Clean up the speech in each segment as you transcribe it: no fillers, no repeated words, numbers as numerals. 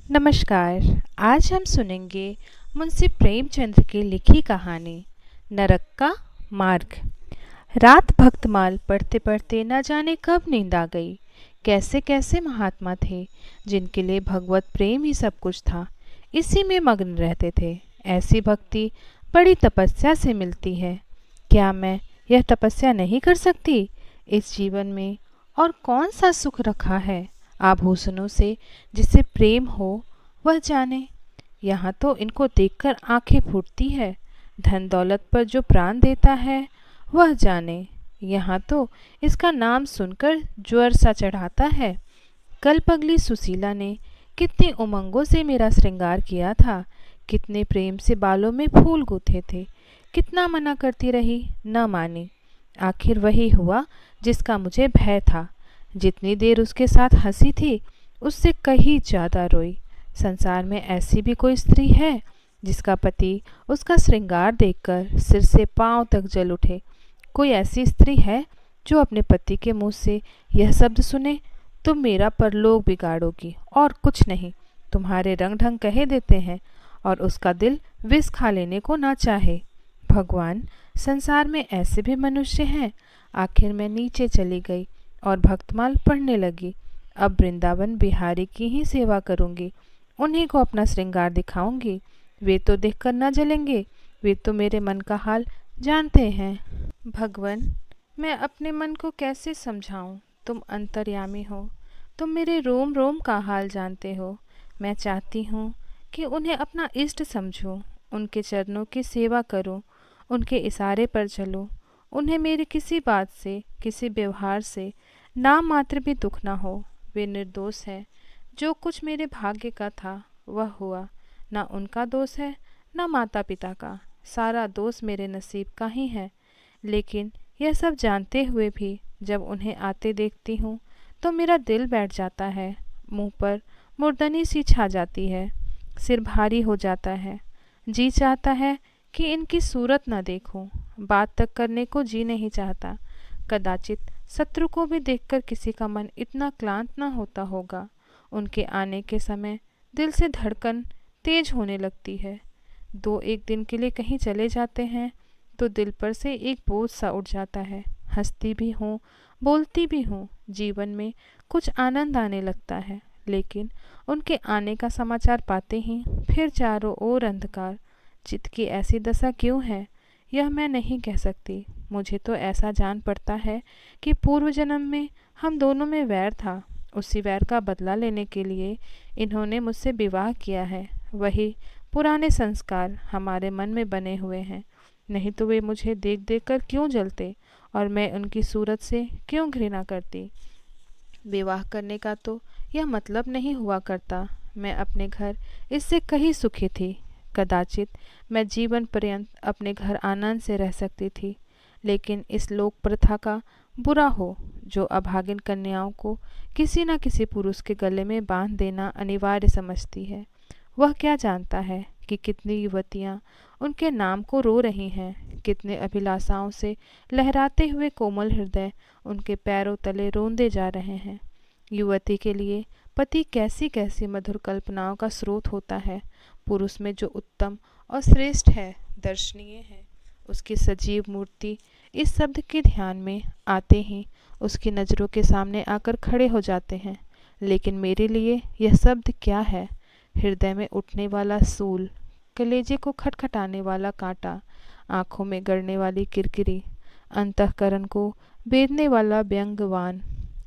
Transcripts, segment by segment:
नमस्कार। आज हम सुनेंगे मुंशी प्रेमचंद की लिखी कहानी नरक का मार्ग। रात भक्तमाल पढ़ते पढ़ते न जाने कब नींद आ गई। कैसे कैसे महात्मा थे जिनके लिए भगवत प्रेम ही सब कुछ था, इसी में मग्न रहते थे। ऐसी भक्ति बड़ी तपस्या से मिलती है। क्या मैं यह तपस्या नहीं कर सकती? इस जीवन में और कौन सा सुख रखा है आभूषणों से जिसे प्रेम हो वह जाने। यहाँ तो इनको देखकर आंखें फूटती है। धन दौलत पर जो प्राण देता है वह जाने। यहाँ तो इसका नाम सुनकर ज्वर सा चढ़ाता है। कल पगली सुशीला ने कितनी उमंगों से मेरा श्रृंगार किया था, कितने प्रेम से बालों में फूल गूंथे थे। कितना मना करती रही, न मानी। आखिर वही हुआ जिसका मुझे भय था। जितनी देर उसके साथ हंसी थी उससे कहीं ज़्यादा रोई। संसार में ऐसी भी कोई स्त्री है जिसका पति उसका श्रृंगार देखकर सिर से पांव तक जल उठे? कोई ऐसी स्त्री है जो अपने पति के मुंह से यह शब्द सुने, तुम मेरा परलोक बिगाड़ोगी और कुछ नहीं, तुम्हारे रंग ढंग कहे देते हैं, और उसका दिल विष खा लेने को ना चाहे? भगवान, संसार में ऐसे भी मनुष्य हैं। आखिर मैं नीचे चली गई और भक्तमाल पढ़ने लगी। अब वृंदावन बिहारी की ही सेवा करूंगी, उन्हीं को अपना श्रृंगार दिखाऊंगी। वे तो देखकर न जलेंगे, वे तो मेरे मन का हाल जानते हैं। भगवान, मैं अपने मन को कैसे समझाऊं? तुम अंतर्यामी हो, तुम मेरे रोम रोम का हाल जानते हो। मैं चाहती हूँ कि उन्हें अपना इष्ट समझूं, उनके चरणों की सेवा करूं, उनके इशारे पर चलूं। उन्हें मेरी किसी बात से, किसी व्यवहार से नाम मात्र भी दुख ना हो। वे निर्दोष है। जो कुछ मेरे भाग्य का था वह हुआ। ना उनका दोष है, ना माता पिता का। सारा दोष मेरे नसीब का ही है। लेकिन यह सब जानते हुए भी जब उन्हें आते देखती हूँ तो मेरा दिल बैठ जाता है। मुंह पर मुर्दनी सी छा जाती है, सिर भारी हो जाता है। जी चाहता है कि इनकी सूरत न देखूं, बात तक करने को जी नहीं चाहता। कदाचित शत्रु को भी देखकर किसी का मन इतना क्लांत न होता होगा। उनके आने के समय दिल से धड़कन तेज होने लगती है। 2-1 दिन के लिए कहीं चले जाते हैं तो दिल पर से एक बोझ सा उठ जाता है। हंसती भी हूँ, बोलती भी हूँ, जीवन में कुछ आनंद आने लगता है। लेकिन उनके आने का समाचार पाते ही फिर चारों ओर अंधकार। चित्त की ऐसी दशा क्यों है यह मैं नहीं कह सकती। मुझे तो ऐसा जान पड़ता है कि पूर्व जन्म में हम दोनों में वैर था। उसी वैर का बदला लेने के लिए इन्होंने मुझसे विवाह किया है। वही पुराने संस्कार हमारे मन में बने हुए हैं। नहीं तो वे मुझे देख देख कर क्यों जलते और मैं उनकी सूरत से क्यों घृणा करती। विवाह करने का तो यह मतलब नहीं हुआ करता। मैं अपने घर इससे कहीं सुखी थी। कदाचित मैं जीवन पर्यंत अपने घर आनंद से रह सकती थी। लेकिन इस लोक प्रथा का बुरा हो जो अभागिन कन्याओं को किसी न किसी पुरुष के गले में बांध देना अनिवार्य समझती है। वह क्या जानता है कि कितनी युवतियाँ उनके नाम को रो रही हैं, कितने अभिलाषाओं से लहराते हुए कोमल हृदय उनके पैरों तले रोंदे जा रहे हैं। युवती के लिए पति कैसी कैसी मधुर कल्पनाओं का स्रोत होता है। पुरुष में जो उत्तम और श्रेष्ठ है, दर्शनीय है, उसकी सजीव मूर्ति इस शब्द के ध्यान में आते ही उसकी नज़रों के सामने आकर खड़े हो जाते हैं। लेकिन मेरे लिए यह शब्द क्या है? हृदय में उठने वाला सूल, कलेजे को खटखटाने वाला कांटा, आँखों में गड़ने वाली किरकिरी, अंतःकरण को बेधने वाला व्यंग्यवान।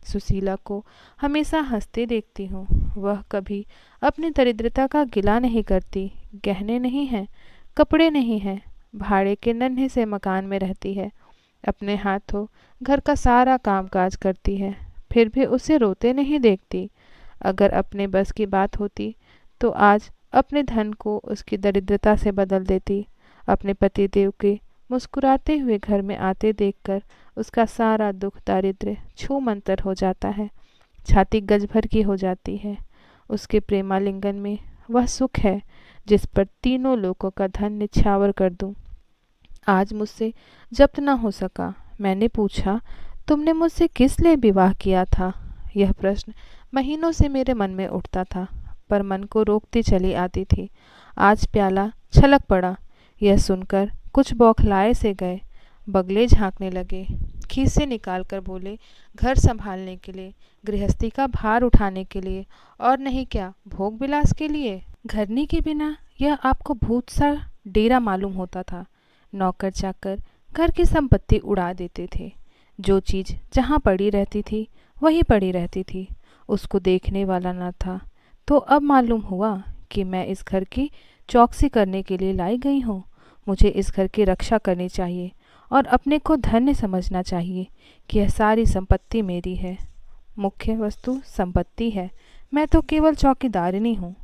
सुशीला को हमेशा हंसते देखती हूँ। वह कभी अपनी दरिद्रता का गिला नहीं करती। गहने नहीं हैं, कपड़े नहीं हैं, भाड़े के नन्हे से मकान में रहती है। अपने हाथों घर का सारा कामकाज करती है, फिर भी उसे रोते नहीं देखती। अगर अपने बस की बात होती तो आज अपने धन को उसकी दरिद्रता से बदल देती। अपने पतिदेव के मुस्कुराते हुए घर में आते देखकर उसका सारा दुख दारिद्र्य छूमंतर हो जाता है, छाती गज भर की हो जाती है। उसके प्रेमालिंगन में वह सुख है जिस पर तीनों लोगों का धन निछावर कर दूं। आज मुझसे जब्त न हो सका। मैंने पूछा, तुमने मुझसे किस लिए विवाह किया था? यह प्रश्न महीनों से मेरे मन में उठता था, पर मन को रोकती चली आती थी। आज प्याला छलक पड़ा। यह सुनकर कुछ बौखलाए से गए। बगले झांकने लगे। खीस से निकाल कर बोले, घर संभालने के लिए, गृहस्थी का भार उठाने के लिए, और नहीं क्या भोग विलास के लिए। घरनी के बिना यह आपको भूत सा डेरा मालूम होता था। नौकर चाकर घर की संपत्ति उड़ा देते थे। जो चीज़ जहाँ पड़ी रहती थी वही पड़ी रहती थी, उसको देखने वाला न था। तो अब मालूम हुआ कि मैं इस घर की चौकसी करने के लिए लाई गई हूँ। मुझे इस घर की रक्षा करनी चाहिए और अपने को धन्य समझना चाहिए कि यह सारी संपत्ति मेरी है। मुख्य वस्तु संपत्ति है, मैं तो केवल चौकीदारिनी हूँ।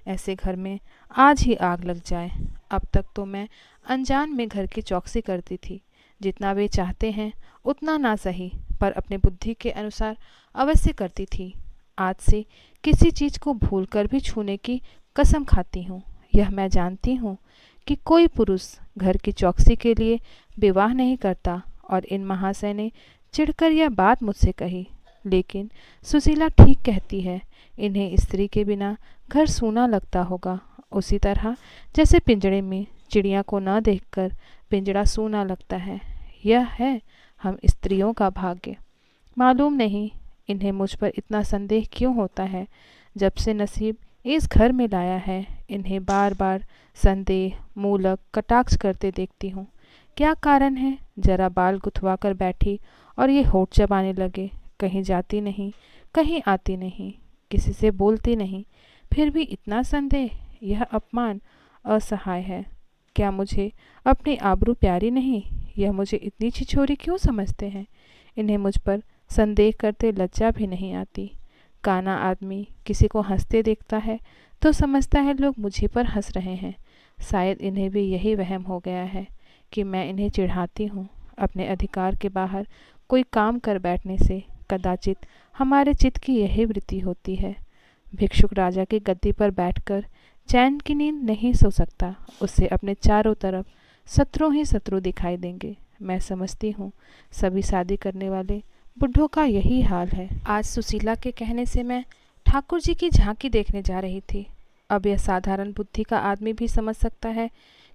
ऐसे घर में आज ही आग लग जाए। अब तक तो मैं अनजान में घर की चौकसी करती थी। जितना वे चाहते हैं उतना ना सही, पर अपने बुद्धि के अनुसार अवश्य करती थी। आज से किसी चीज़ को भूलकर भी छूने की कसम खाती हूँ। यह मैं जानती हूँ कि कोई पुरुष घर की चौकसी के लिए विवाह नहीं करता। और इन महाशय ने चिढ़कर यह बात मुझसे कही, लेकिन सुशीला ठीक कहती है। इन्हें स्त्री के बिना घर सूना लगता होगा, उसी तरह जैसे पिंजड़े में चिड़िया को न देखकर पिंजड़ा सूना लगता है। यह है हम स्त्रियों का भाग्य। मालूम नहीं इन्हें मुझ पर इतना संदेह क्यों होता है। जब से नसीब इस घर में लाया है, इन्हें बार बार संदेह मूलक कटाक्ष करते देखती हूँ। क्या कारण है? जरा बाल गुथवा कर बैठी और ये होठ चबाने लगे। कहीं जाती नहीं, कहीं आती नहीं, किसी से बोलती नहीं, फिर भी इतना संदेह। यह अपमान असहाय है। क्या मुझे अपनी आबरू प्यारी नहीं? यह मुझे इतनी छिछोरी क्यों समझते हैं? इन्हें मुझ पर संदेह करते लज्जा भी नहीं आती। काना आदमी किसी को हंसते देखता है तो समझता है लोग मुझे पर हंस रहे हैं। शायद इन्हें भी यही वहम हो गया है कि मैं इन्हें चिढ़ाती हूँ। अपने अधिकार के बाहर कोई काम कर बैठने से कदाचित हमारे चित्त की यही वृत्ति होती है। भिक्षुक राजा की गद्दी पर बैठकर चैन की नींद नहीं सो सकता। उससे अपने चारों तरफ शत्रु ही शत्रु दिखाई देंगे। मैं समझती हूँ सभी शादी करने वाले बुढ़ों का यही हाल है। आज सुशीला के कहने से मैं ठाकुर जी की झांकी देखने जा रही थी। अब यह साधारण बुद्धि का आदमी भी समझ सकता है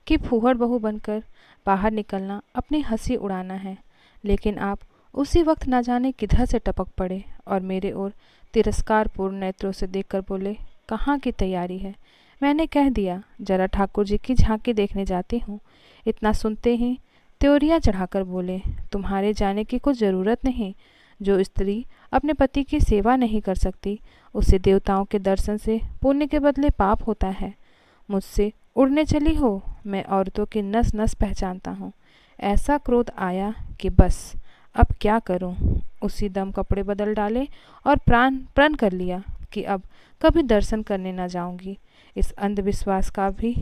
कि फूहड़ बहू बनकर बाहर निकलना अपनी हंसी उड़ाना है। लेकिन आप उसी वक्त न जाने किधर से टपक पड़े और मेरे ओर तिरस्कारपूर्ण नेत्रों से देखकर बोले, कहाँ की तैयारी है? मैंने कह दिया जरा ठाकुर जी की झांकी देखने जाती हूँ। इतना सुनते ही त्योरियाँ चढ़ाकर बोले, तुम्हारे जाने की कुछ ज़रूरत नहीं। जो स्त्री अपने पति की सेवा नहीं कर सकती उसे देवताओं के दर्शन से पुण्य के बदले पाप होता है। मुझसे उड़ने चली हो। मैं औरतों की नस नस पहचानता हूँ। ऐसा क्रोध आया कि बस अब क्या करूँ। उसी दम कपड़े बदल डाले और प्रण कर लिया कि अब कभी दर्शन करने न जाऊँगी। इस अंधविश्वास का भी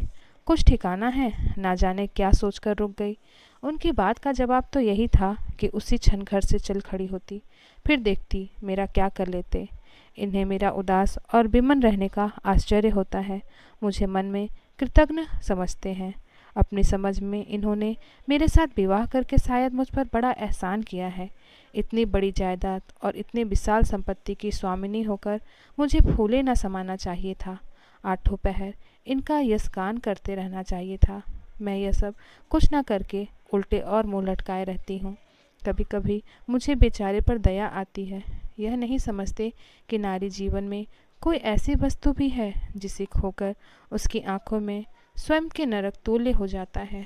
कुछ ठिकाना है। ना जाने क्या सोचकर रुक गई। उनकी बात का जवाब तो यही था कि उसी क्षण घर से चल खड़ी होती, फिर देखती मेरा क्या कर लेते। इन्हें मेरा उदास और विमन रहने का आश्चर्य होता है। मुझे मन में कृतज्ञ समझते हैं। अपनी समझ में इन्होंने मेरे साथ विवाह करके शायद मुझ पर बड़ा एहसान किया है। इतनी बड़ी जायदाद और इतनी विशाल संपत्ति की स्वामिनी होकर मुझे फूले न समाना चाहिए था। आठों पहर इनका यशगान करते रहना चाहिए था। मैं यह सब कुछ न करके उल्टे और मुँह लटकाए रहती हूँ। कभी कभी मुझे बेचारे पर दया आती है। यह नहीं समझते कि नारी जीवन में कोई ऐसी वस्तु भी है जिसे खोकर उसकी आंखों में स्वयं के नरक तुल्य हो जाता है।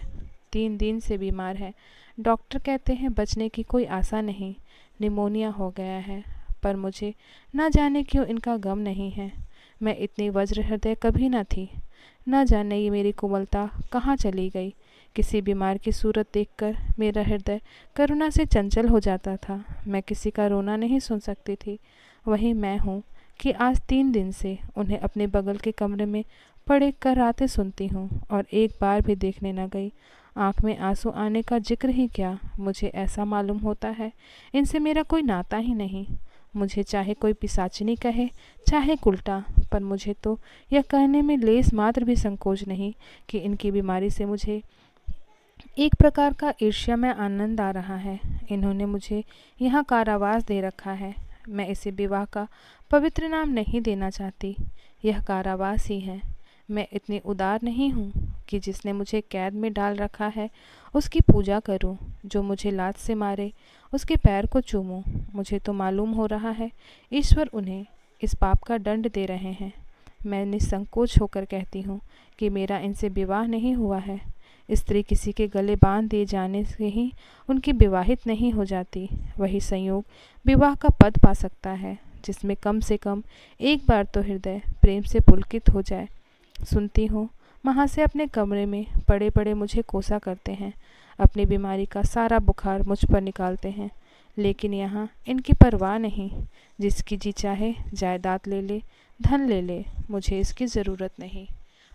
3 दिन से बीमार है। डॉक्टर कहते हैं बचने की कोई आशा नहीं, निमोनिया हो गया है। पर मुझे न जाने क्यों इनका गम नहीं है। मैं इतनी वज्र हृदय कभी न थी। न जाने ये मेरी कोमलता कहाँ चली गई। किसी बीमार की सूरत देखकर मेरा हृदय करुणा से चंचल हो जाता था। मैं किसी का रोना नहीं सुन सकती थी। वही मैं हूँ कि आज 3 दिन से उन्हें अपने बगल के कमरे में पड़े कराहते सुनती हूँ और एक बार भी देखने न गई। आँख में आंसू आने का जिक्र ही क्या। मुझे ऐसा मालूम होता है इनसे मेरा कोई नाता ही नहीं। मुझे चाहे कोई पिशाचिनी कहे चाहे उल्टा, पर मुझे तो यह कहने में लेस मात्र भी संकोच नहीं कि इनकी बीमारी से मुझे एक प्रकार का ईर्ष्या में आनंद आ रहा है। इन्होंने मुझे यहाँ कारावास दे रखा है। मैं इसे विवाह का पवित्र नाम नहीं देना चाहती। यह कारावास ही है। मैं इतनी उदार नहीं हूँ कि जिसने मुझे कैद में डाल रखा है उसकी पूजा करूँ। जो मुझे लात से मारे उसके पैर को चूमूं। मुझे तो मालूम हो रहा है ईश्वर उन्हें इस पाप का दंड दे रहे हैं। मैं निसंकोच होकर कहती हूँ कि मेरा इनसे विवाह नहीं हुआ है। स्त्री किसी के गले बांध दिए जाने से ही उनकी विवाहित नहीं हो जाती। वही संयोग विवाह का पद पा सकता है जिसमें कम से कम एक बार तो हृदय प्रेम से पुलकित हो जाए। सुनती हूँ वहाँ से अपने कमरे में पड़े पड़े मुझे कोसा करते हैं, अपनी बीमारी का सारा बुखार मुझ पर निकालते हैं, लेकिन यहाँ इनकी परवाह नहीं। जिसकी जी चाहे जायदाद ले ले, धन ले ले, मुझे इसकी ज़रूरत नहीं।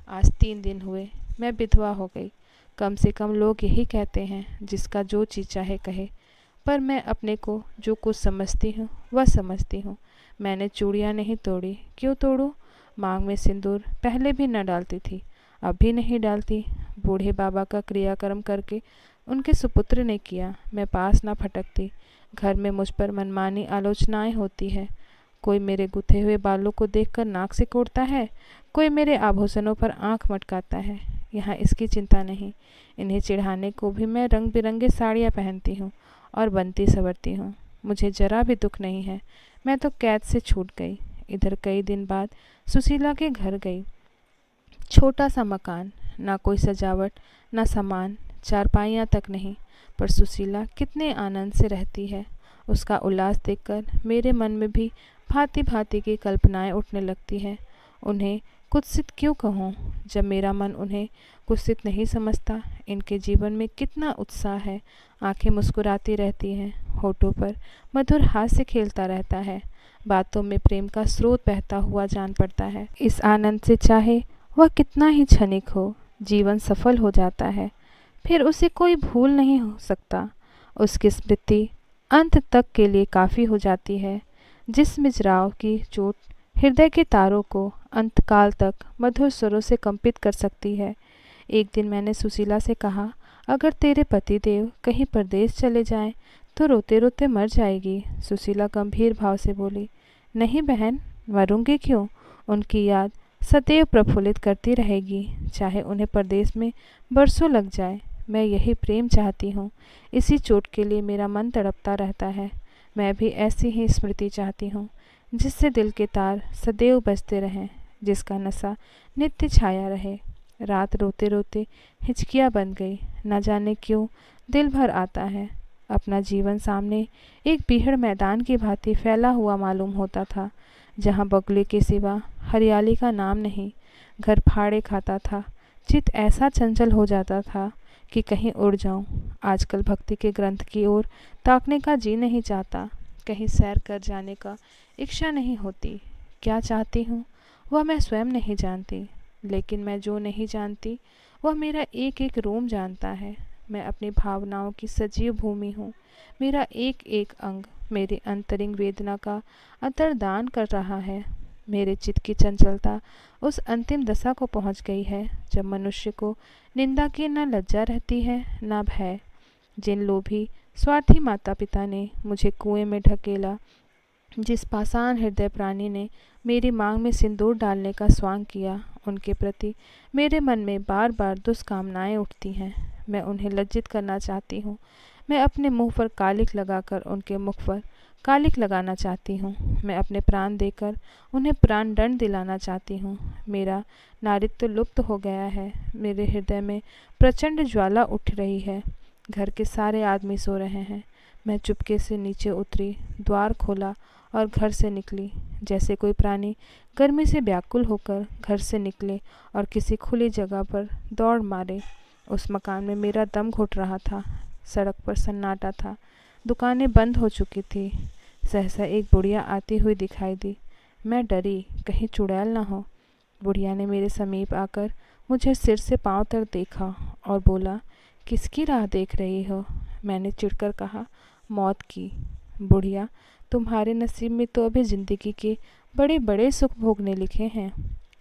आज 3 दिन हुए मैं विधवा हो गई। कम से कम लोग यही कहते हैं जिसका जो चीज़ चाहे कहे, पर मैं अपने को जो कुछ समझती हूँ वह समझती हूँ। मैंने चूड़ियाँ नहीं तोड़ी, क्यों तोड़ूँ? मांग में सिंदूर पहले भी न डालती थी, अब भी नहीं डालती। बूढ़े बाबा का क्रियाकर्म करके उनके सुपुत्र ने किया, मैं पास न फटकती। घर में मुझ पर मनमानी आलोचनाएं होती है। कोई मेरे गुथे हुए बालों को देखकर नाक से कोड़ता है, कोई मेरे आभूषणों पर आंख मटकाता है। यहाँ इसकी चिंता नहीं। इन्हें चिढ़ाने को भी मैं रंग बिरंगे साड़ियाँ पहनती हूँ और बनती संवरती हूँ। मुझे जरा भी दुख नहीं है। मैं तो कैद से छूट गई। इधर कई दिन बाद सुशीला के घर गई। छोटा सा मकान, ना कोई सजावट, ना सामान, चारपाइयाँ तक नहीं, पर सुशीला कितने आनंद से रहती है। उसका उल्लास देखकर मेरे मन में भी भांति भांति की कल्पनाएं उठने लगती हैं। उन्हें कुत्सित क्यों कहूँ, जब मेरा मन उन्हें कुत्सित नहीं समझता। इनके जीवन में कितना उत्साह है। आंखें मुस्कुराती रहती हैं, होठों पर मधुर हास्य खेलता रहता है, बातों में प्रेम का स्रोत बहता हुआ जान पड़ता है। इस आनंद से चाहे वह कितना ही क्षणिक हो, जीवन सफल हो जाता है। फिर उसे कोई भूल नहीं हो सकता। उसकी स्मृति अंत तक के लिए काफ़ी हो जाती है। जिस मिजराव की चोट हृदय के तारों को अंतकाल तक मधुर स्वरों से कंपित कर सकती है। एक दिन मैंने सुशीला से कहा, अगर तेरे पतिदेव कहीं परदेश चले जाएं तो रोते रोते मर जाएगी। सुशीला गंभीर भाव से बोली, नहीं बहन, मरूंगी क्यों? उनकी याद सदैव प्रफुल्लित करती रहेगी, चाहे उन्हें परदेश में बरसों लग जाए। मैं यही प्रेम चाहती हूँ। इसी चोट के लिए मेरा मन तड़पता रहता है। मैं भी ऐसी ही स्मृति चाहती हूँ, जिससे दिल के तार सदैव बजते रहें, जिसका नशा नित्य छाया रहे। रात रोते रोते हिचकियाँ बन गई। न जाने क्यों दिल भर आता है। अपना जीवन सामने एक बीहड़ मैदान की भांति फैला हुआ मालूम होता था, जहाँ बगुले के सिवा हरियाली का नाम नहीं। घर फाड़े खाता था। चित्त ऐसा चंचल हो जाता था कि कहीं उड़ जाऊं। आजकल भक्ति के ग्रंथ की ओर ताकने का जी नहीं चाहता। कहीं सैर कर जाने का इच्छा नहीं होती। क्या चाहती हूँ वह मैं स्वयं नहीं जानती, लेकिन मैं जो नहीं जानती वह मेरा एक एक रोम जानता है। मैं अपनी भावनाओं की सजीव भूमि हूँ। मेरा एक एक अंग मेरी अंतरिंग वेदना का अंतर्दान कर रहा है। मेरे चित्त की चंचलता उस अंतिम दशा को पहुँच गई है जब मनुष्य को निंदा की न लज्जा रहती है न भय। जिन लोभी स्वार्थी माता पिता ने मुझे कुएं में ढकेला, जिस पाषाण हृदय प्राणी ने मेरी मांग में सिंदूर डालने का स्वांग किया, उनके प्रति मेरे मन में बार बार दुष्कामनाएं उठती हैं। मैं उन्हें लज्जित करना चाहती हूँ। मैं अपने मुंह पर कालिक लगाकर उनके मुख पर कालिक लगाना चाहती हूँ। मैं अपने प्राण देकर उन्हें प्राण दंड दिलाना चाहती हूँ। मेरा नारित्व लुप्त हो गया है। मेरे हृदय में प्रचंड ज्वाला उठ रही है। घर के सारे आदमी सो रहे हैं। मैं चुपके से नीचे उतरी, द्वार खोला और घर से निकली। जैसे कोई प्राणी गर्मी से व्याकुल होकर घर से निकले और किसी खुली जगह पर दौड़ मारे। उस मकान में मेरा दम घुट रहा था। सड़क पर सन्नाटा था। दुकानें बंद हो चुकी थी। सहसा एक बुढ़िया आती हुई दिखाई दी। मैं डरी, कहीं चुड़ैल न हो। बुढ़िया ने मेरे समीप आकर मुझे सिर से पांव तक देखा और बोला, किसकी राह देख रही हो? मैंने चिढ़कर कहा, मौत की। बुढ़िया, तुम्हारे नसीब में तो अभी जिंदगी के बड़े बड़े सुख भोगने लिखे हैं।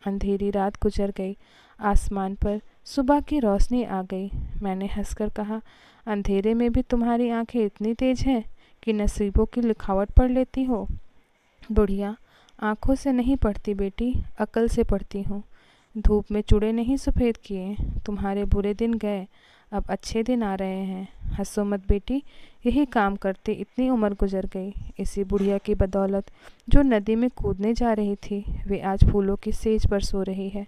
अंधेरी रात गुजर गई। आसमान पर सुबह की रोशनी आ गई। मैंने हंसकर कहा, अंधेरे में भी तुम्हारी आंखें इतनी तेज हैं कि नसीबों की लिखावट पढ़ लेती हो। बुढ़िया, आँखों से नहीं पढ़ती बेटी, अकल से पढ़ती हूँ। धूप में चूड़े नहीं सफ़ेद किए, तुम्हारे बुरे दिन गए, अब अच्छे दिन आ रहे हैं। हंसो मत बेटी, यही काम करते इतनी उम्र गुजर गई। इसी बुढ़िया की बदौलत जो नदी में कूदने जा रही थी, वे आज फूलों की सेज पर सो रही है।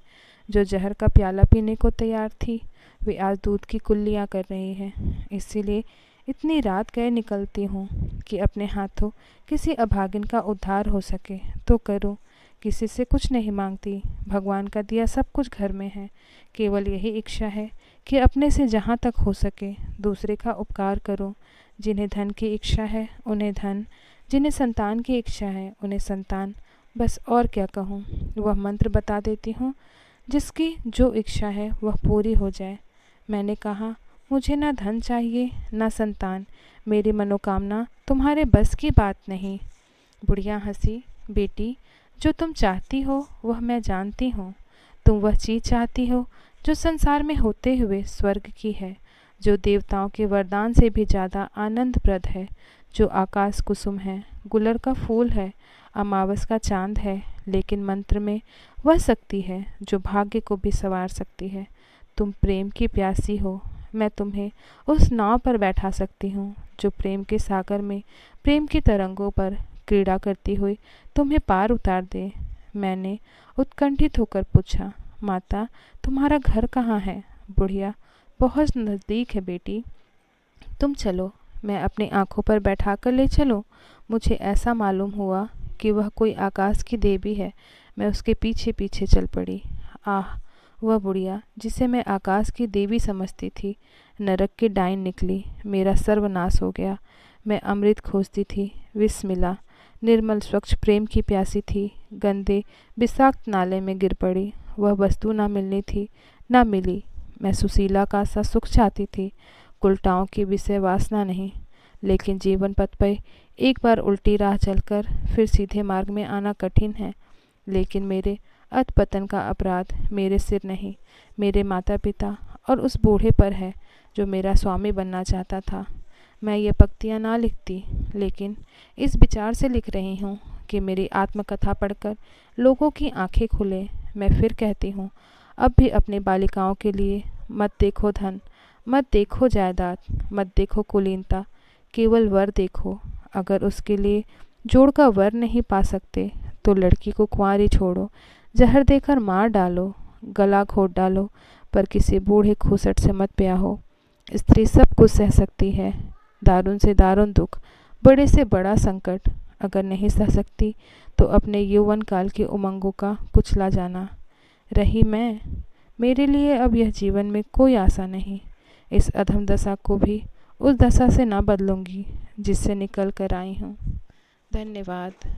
जो जहर का प्याला पीने को तैयार थी, वे आज दूध की कुल्लियाँ कर रही है। इसीलिए इतनी रात गए निकलती हूँ कि अपने हाथों किसी अभागिन का उद्धार हो सके तो करूँ। किसी से कुछ नहीं मांगती, भगवान का दिया सब कुछ घर में है। केवल यही इच्छा है कि अपने से जहाँ तक हो सके दूसरे का उपकार करूँ। जिन्हें धन की इच्छा है उन्हें धन, जिन्हें संतान की इच्छा है उन्हें संतान। बस और क्या कहूँ, वह मंत्र बता देती हूँ, जिसकी जो इच्छा है वह पूरी हो जाए। मैंने कहा, मुझे ना धन चाहिए ना संतान, मेरी मनोकामना तुम्हारे बस की बात नहीं। बुढ़िया हंसी, बेटी, जो तुम चाहती हो वह मैं जानती हूँ। तुम वह चीज़ चाहती हो जो संसार में होते हुए स्वर्ग की है, जो देवताओं के वरदान से भी ज़्यादा आनंदप्रद है, जो आकाश कुसुम है, गुलर का फूल है, अमावस का चांद है, लेकिन मंत्र में वह शक्ति है जो भाग्य को भी संवार सकती है। तुम प्रेम की प्यासी हो, मैं तुम्हें उस नाव पर बैठा सकती हूँ जो प्रेम के सागर में प्रेम की तरंगों पर क्रीड़ा करती हुई तुम्हें पार उतार दे। मैंने उत्कंठित होकर पूछा, माता, तुम्हारा घर कहाँ है? बुढ़िया, बहुत नज़दीक है बेटी, तुम चलो, मैं अपनी आँखों पर बैठा कर ले चलूँ। मुझे ऐसा मालूम हुआ कि वह कोई आकाश की देवी है। मैं उसके पीछे पीछे चल पड़ी। आह, वह बुढ़िया जिसे मैं आकाश की देवी समझती थी, नरक की डाइन निकली। मेरा सर्वनाश हो गया। मैं अमृत खोजती थी, विष मिला। निर्मल स्वच्छ प्रेम की प्यासी थी, गंदे विषाक्त नाले में गिर पड़ी। वह वस्तु ना मिलनी थी, ना मिली। मैं सुशीला का सा सुख चाहती थी, उल्टाओं की विषय वासना नहीं। लेकिन जीवन पथ पर एक बार उल्टी राह चलकर फिर सीधे मार्ग में आना कठिन है। लेकिन मेरे अधपतन का अपराध मेरे सिर नहीं, मेरे माता पिता और उस बूढ़े पर है जो मेरा स्वामी बनना चाहता था। मैं ये पंक्तियाँ ना लिखती, लेकिन इस विचार से लिख रही हूँ कि मेरी आत्मकथा पढ़कर लोगों की आंखें खुले। मैं फिर कहती हूँ, अब भी अपनी बालिकाओं के लिए मत देखो धन, मत देखो जायदाद, मत देखो कुलीनता, केवल वर देखो। अगर उसके लिए जोड़ का वर नहीं पा सकते तो लड़की को कुंवारी छोड़ो, जहर देकर मार डालो, गला घोट डालो, पर किसी बूढ़े खूसट से मत ब्याहो। स्त्री सब कुछ सह सकती है, दारुण से दारुण दुख, बड़े से बड़ा संकट। अगर नहीं सह सकती तो अपने यौवन काल की उमंगों का कुचला जाना। रही मैं, मेरे लिए अब यह जीवन में कोई आशा नहीं। इस अधम दशा को भी उस दशा से ना बदलूंगी जिससे निकल कर आई हूँ। धन्यवाद।